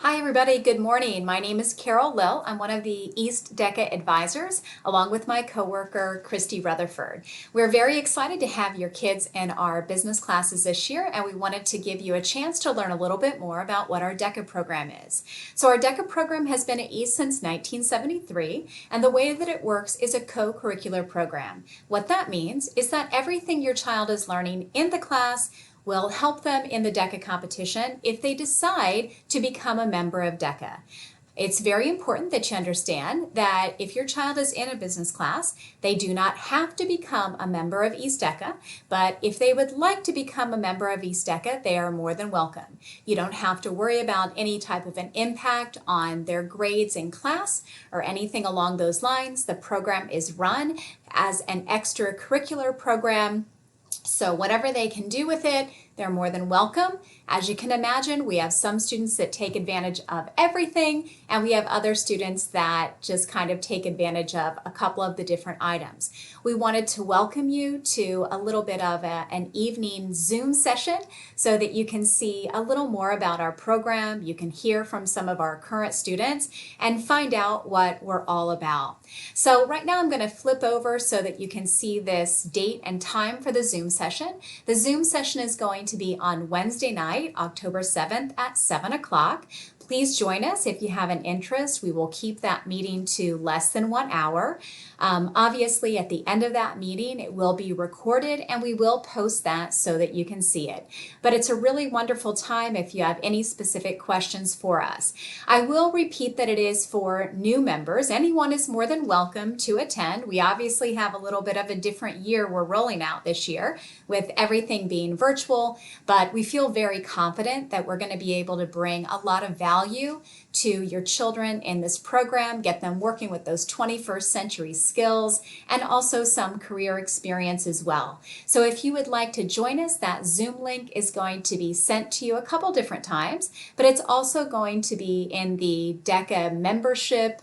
Hi everybody, good morning. My name is Carol Lill. I'm one of the East DECA advisors along with my coworker Christy Rutherford. We're very excited to have your kids in our business classes this year, and we wanted to give you a chance to learn a little bit more about what our DECA program is. So our DECA program has been at East since 1973, and the way that it works is a co-curricular program. What that means is that everything your child is learning in the class will help them in the DECA competition if they decide to become a member of DECA. It's very important that you understand that if your child is in a business class, they do not have to become a member of East DECA, but if they would like to become a member of East DECA, they are more than welcome. You don't have to worry about any type of an impact on their grades in class or anything along those lines. The program is run as an extracurricular program, so whatever they can do with it, they're more than welcome. As you can imagine, we have some students that take advantage of everything, and we have other students that just kind of take advantage of a couple of the different items. We wanted to welcome you to a little bit of an evening Zoom session so that you can see a little more about our program, you can hear from some of our current students, and find out what we're all about. So right now I'm going to flip over so that you can see this date and time for the Zoom session. The Zoom session is going to be on Wednesday night, October 7th at 7 o'clock. Please join us if you have an interest. We will keep that meeting to less than 1 hour. Obviously, at the end of that meeting, it will be recorded and we will post that so that you can see it. But it's a really wonderful time if you have any specific questions for us. I will repeat that it is for new members. Anyone is more than welcome to attend. We obviously have a little bit of a different year we're rolling out this year with everything being virtual, but we feel very confident that we're going to be able to bring a lot of value to your children in this program, get them working with those 21st century skills, and also some career experience as well. So if you would like to join us, that Zoom link is going to be sent to you a couple different times, but it's also going to be in the DECA membership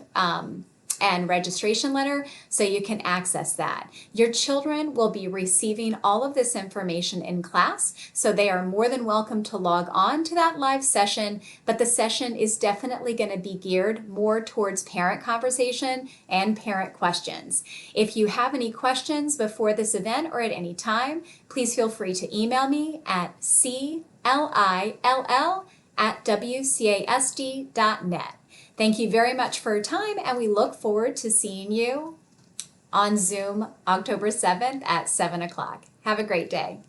and registration letter, so you can access that. Your children will be receiving all of this information in class, so they are more than welcome to log on to that live session, but the session is definitely going to be geared more towards parent conversation and parent questions. If you have any questions before this event or at any time, please feel free to email me at clill@wcasd.net. Thank you very much for your time, and we look forward to seeing you on Zoom October 7th at 7 o'clock. Have a great day.